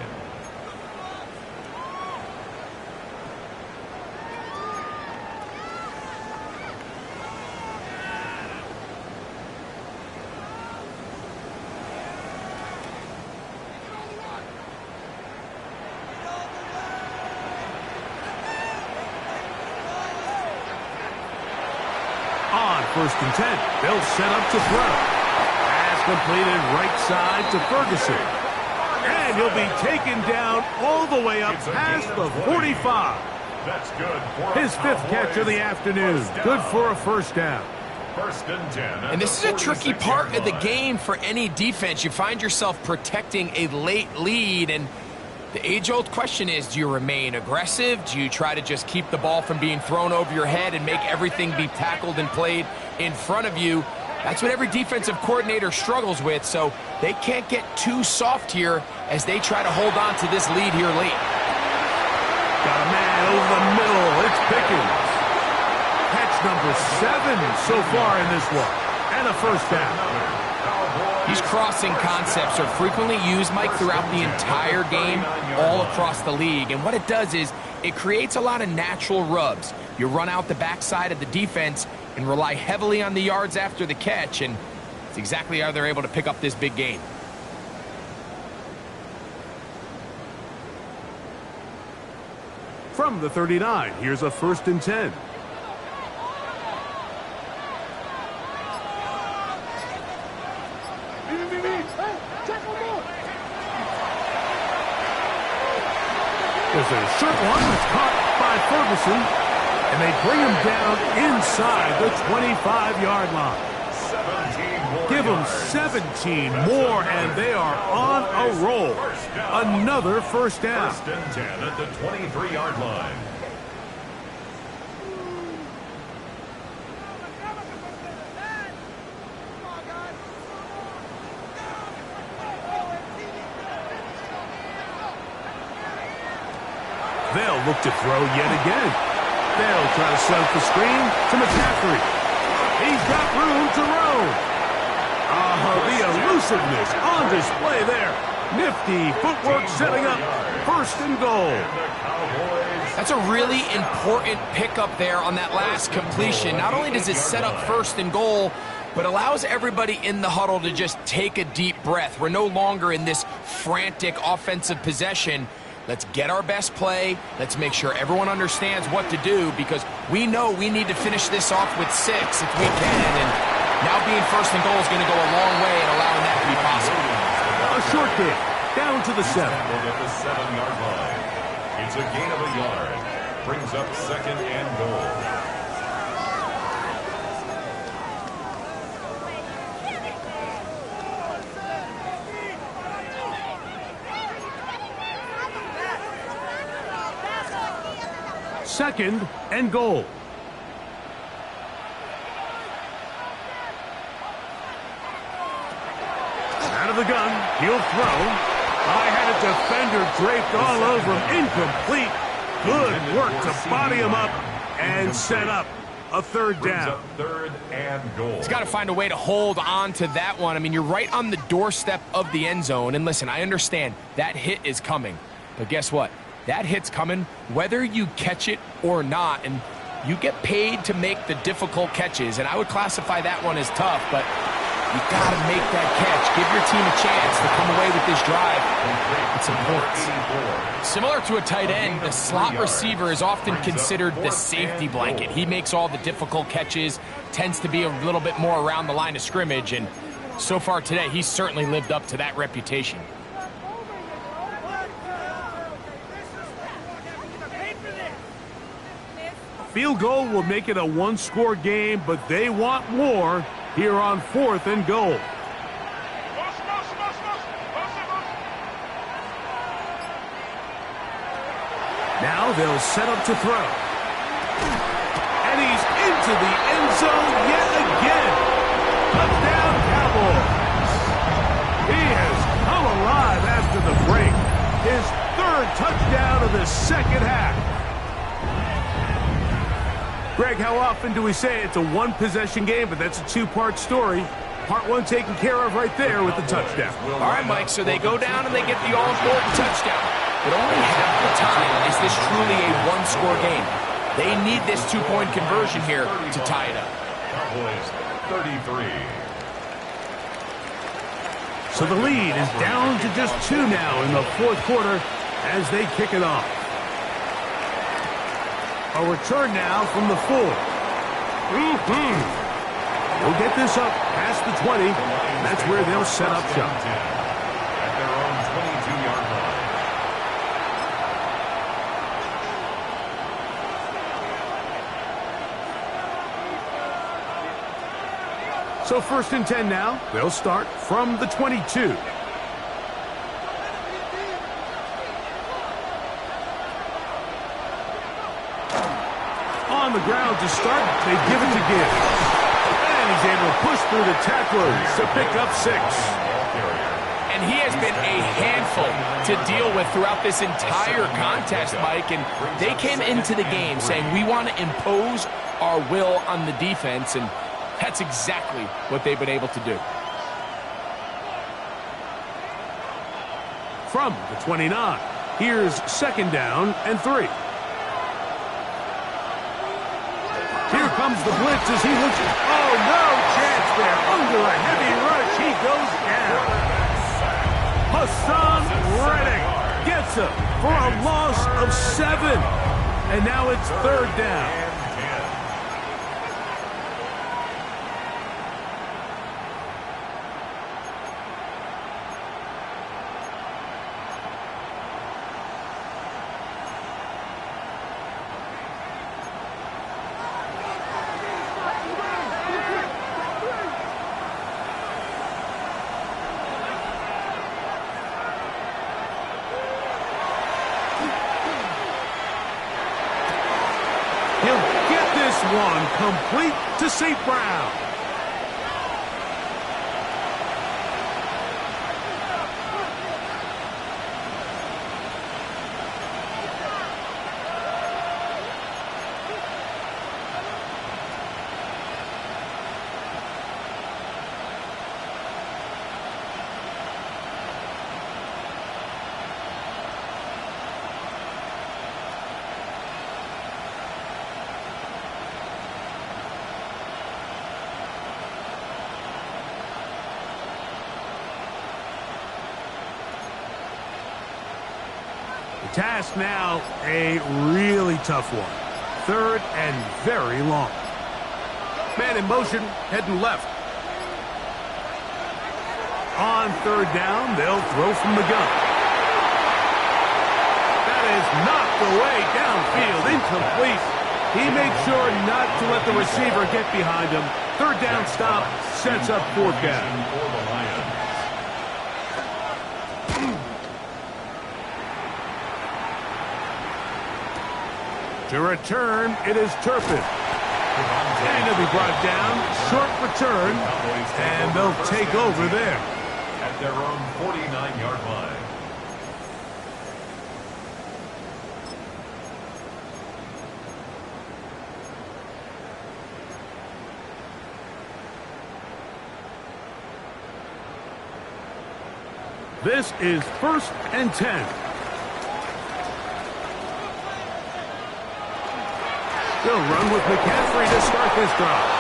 On first and 10, they'll set up to throw. Pass completed right side to Ferguson. And he'll be taken down all the way up past the 45. That's good for His fifth catch of the afternoon. Good for a first down. First and 10. And this is a tricky part of the game for any defense. You find yourself protecting a late lead, and the age-old question is, do you remain aggressive? Do you try to just keep the ball from being thrown over your head and make everything be tackled and played in front of you? That's what every defensive coordinator struggles with, so they can't get too soft here as they try to hold on to this lead here late. Got a man over the middle. It's Pickens. Catch number 7 so far in this one. And a first down. These crossing concepts are frequently used, Mike, throughout the entire game, all across the league. And what it does is it creates a lot of natural rubs. You run out the backside of the defense and rely heavily on the yards after the catch, and it's exactly how they're able to pick up this big gain. From the 39, here's a first and 10. There's a short one that's caught by Ferguson, and they bring him down inside the 25-yard line. 17 more Give them yards. 17 more, and they are on a roll. Another first down. First and 10 at the 23-yard line. They'll look to throw yet again. They'll try to set up the screen to McCaffrey. He's got room to roam. The elusiveness on display there. Nifty footwork setting up first and goal. That's a really important pickup there on that last completion. Not only does it set up first and goal, but allows everybody in the huddle to just take a deep breath. We're no longer in this frantic offensive possession. Let's get our best play. Let's make sure everyone understands what to do, because we know we need to finish this off with 6 if we can. And now being first and goal is going to go a long way in allowing that to be possible. A short kick down to the 7. At the 7-yard line. It's a gain of a yard. Brings up second and goal. Second and goal. Out of the gun, he'll throw. I had a defender draped all over him. Incomplete. Good work to body him up and set up a third down. Third and goal. He's got to find a way to hold on to that one. I mean, you're right on the doorstep of the end zone. And listen, I understand that hit is coming. But guess what? That hit's coming whether you catch it or not. And you get paid to make the difficult catches. And I would classify that one as tough, but you got to make that catch. Give your team a chance to come away with this drive. It's important. Similar to a tight end, the slot receiver is often considered the safety blanket. He makes all the difficult catches, tends to be a little bit more around the line of scrimmage, and so far today, he's certainly lived up to that reputation. Field goal will make it a one-score game, but they want more here on 4th and goal. Now they'll set up to throw. And he's into the end zone yet again. Touchdown, Cowboys. He has come alive after the break. His 3rd touchdown of the second half. Greg, how often do we say it's a one-possession game, but that's a two-part story? Part 1 taken care of right there with the touchdown. All right, Mike, so they go down and they get the all-important touchdown. But only half the time is this truly a one-score game. They need this two-point conversion here to tie it up. Cowboys 33. So the lead is down to just 2 now in the 4th quarter as they kick it off. A return now from the 4. We'll get this up past the 20. That's where they'll set up shop. At their own 22-yard line. So 1st and 10 now. They'll start from the 22. On the ground to start, they give it to Gibbs. And he's able to push through the tacklers to pick up 6. And he has been a handful to deal with throughout this entire contest, Mike. And they came into the game saying, we want to impose our will on the defense, and that's exactly what they've been able to do. From the 29, here's 2nd down and 3. Here comes the blitz as he looks. Oh, no chance there. Under a heavy rush, he goes down. Hassan Reddick gets him for a loss of 7. And now it's 3rd down. He'll get this one complete to St. Brown. The task now, a really tough one. 3rd and very long. Man in motion, heading left. On 3rd down, they'll throw from the gun. That is knocked away downfield, incomplete. He made sure not to let the receiver get behind him. 3rd down stop sets up 4th down. For the Lions. To return, it is Turpin. And he'll be brought down. Short return. And they'll take over there. At their own 49-yard line. This is 1st and 10. They'll run with McCaffrey to start this drive.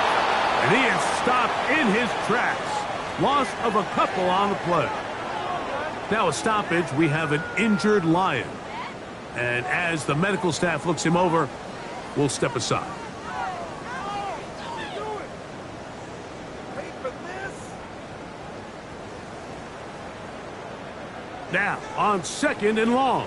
And he is stopped in his tracks. Loss of a couple on the play. Now a stoppage, we have an injured Lion. And as the medical staff looks him over, we'll step aside. Now on 2nd and long.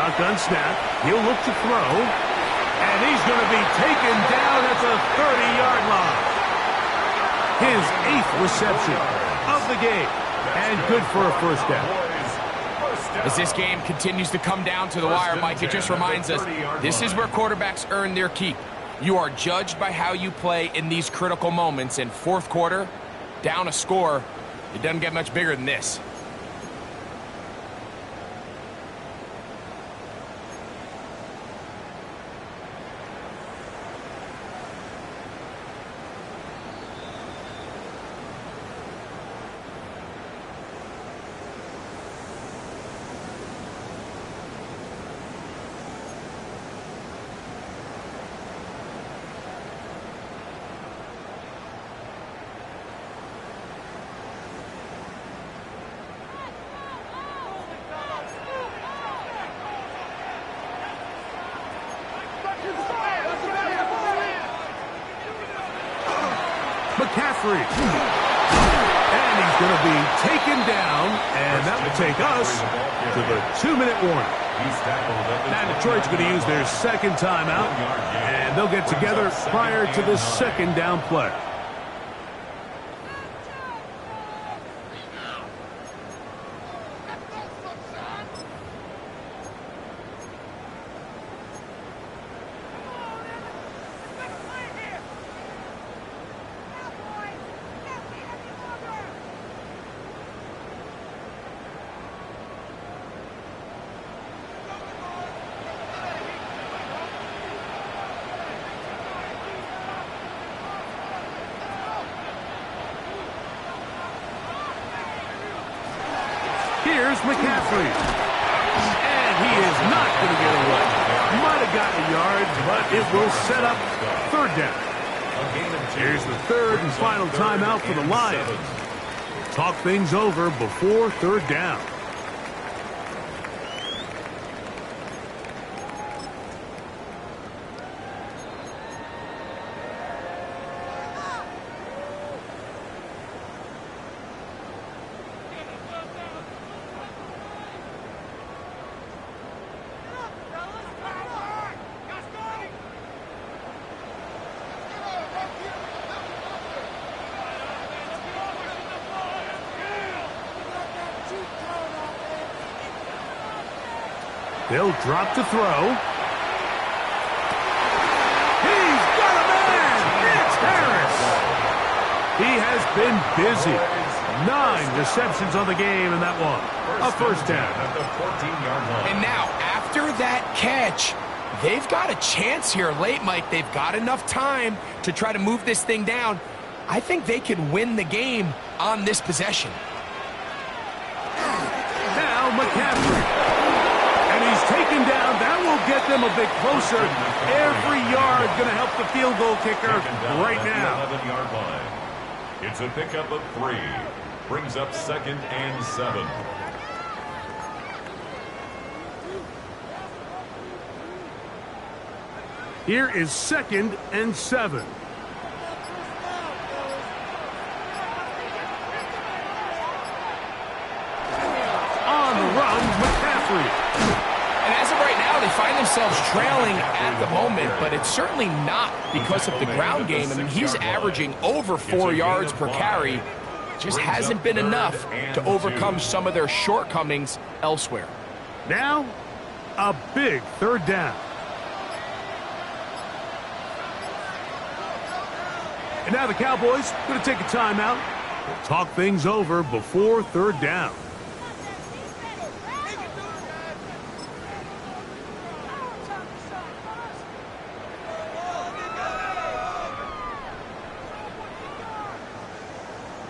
Shotgun snap. He'll look to throw. And he's going to be taken down at the 30-yard line. His 8th reception of the game. And good for a first down. As this game continues to come down to the wire, Mike, it just reminds us this is where quarterbacks earn their keep. You are judged by how you play in these critical moments. In fourth quarter, down a score, it doesn't get much bigger than this. McCaffrey. And he's going to be taken down, and that will take us to the 2-minute warning. Now Detroit's going to use their second timeout, and they'll get together prior to the second down play. Here's McCaffrey. And he is not going to get away. Might have gotten a yard, but it will set up third down. Here's the third and final timeout for the Lions. Talk things over before third down. They'll drop to throw. He's got a man! It's Harris! He has been busy. 9 receptions on the game in that one. A first down. And now, after that catch, they've got a chance here late, Mike. They've got enough time to try to move this thing down. I think they can win the game on this possession. Now McCaffrey. He's taken down. That will get them a bit closer. Every yard going to help the field goal kicker right now. 11-yard line. It's a pickup of 3. Brings up 2nd and 7. Here is 2nd and 7. On the run, McCaffrey. And as of right now, they find themselves trailing at the moment, but it's certainly not because of the ground game. I mean, he's averaging over 4 yards per carry. Just hasn't been enough to overcome some of their shortcomings elsewhere. Now, a big third down. And now the Cowboys going to take a timeout. We'll talk things over before third down.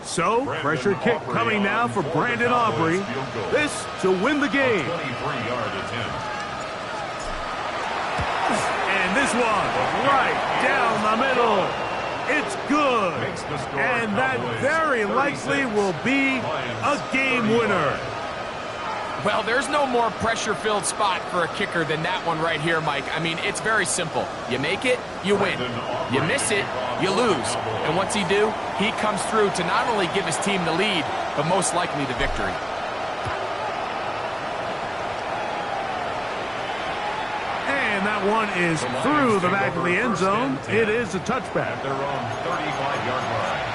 So, pressure kick coming now for Brandon Aubrey. This to win the game. 23-yard attempt. And this one right down the middle. It's good. And that very likely will be a game winner. Well, there's no more pressure-filled spot for a kicker than that one right here, Mike. I mean, it's very simple. You make it, you win. You miss it, you lose. And what's he do? He comes through to not only give his team the lead, but most likely the victory. that one is through the back of the end zone. It is a touchback. At their own 35-yard line.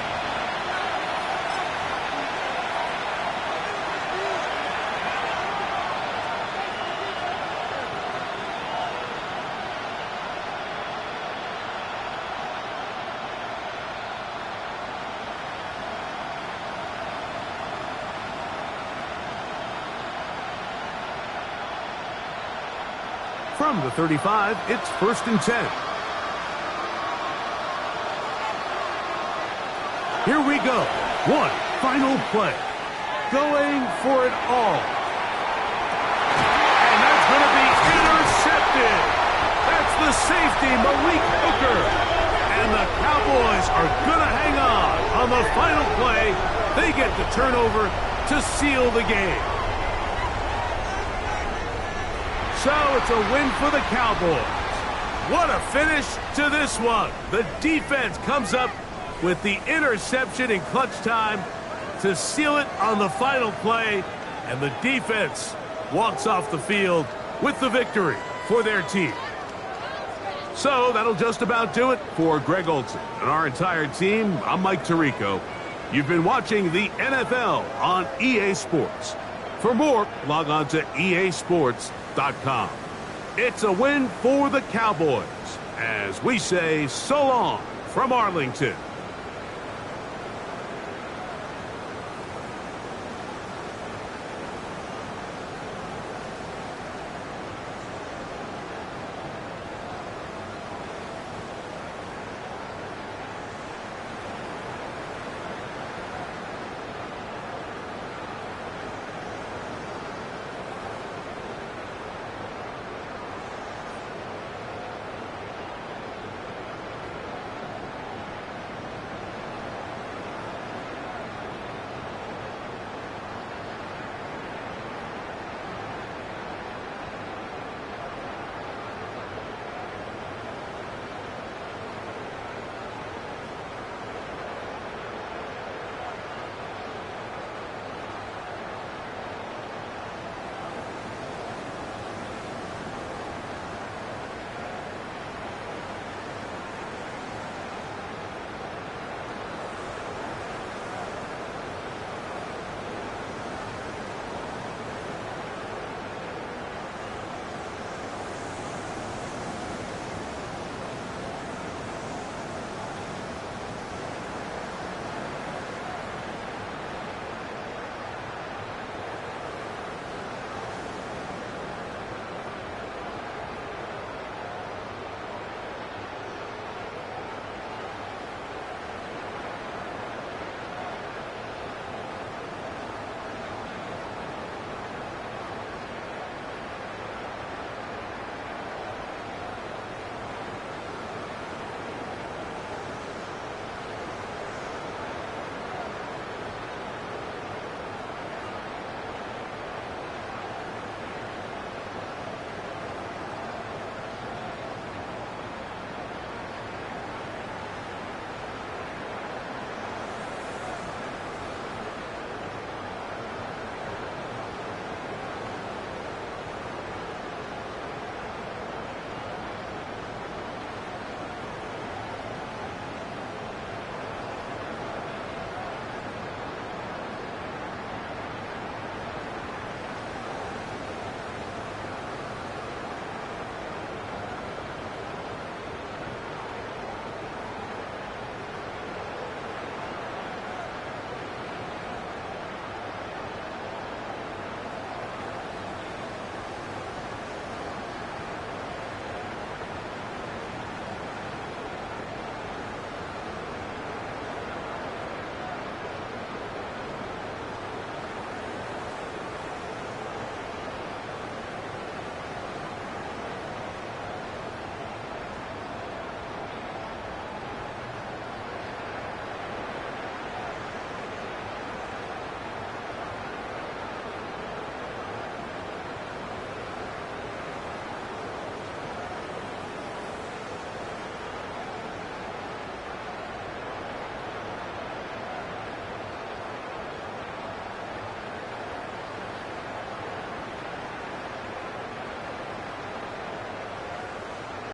From the 35, it's 1st and 10. Here we go. One final play. Going for it all. And that's going to be intercepted. That's the safety, Malik Hooker. And the Cowboys are going to hang on the final play. They get the turnover to seal the game. So it's a win for the Cowboys. What a finish to this one. The defense comes up with the interception in clutch time to seal it on the final play. And the defense walks off the field with the victory for their team. So that'll just about do it for Greg Olsen and our entire team. I'm Mike Tirico. You've been watching the NFL on EA Sports. For more, log on to easports.com. It's a win for the Cowboys as we say so long from Arlington.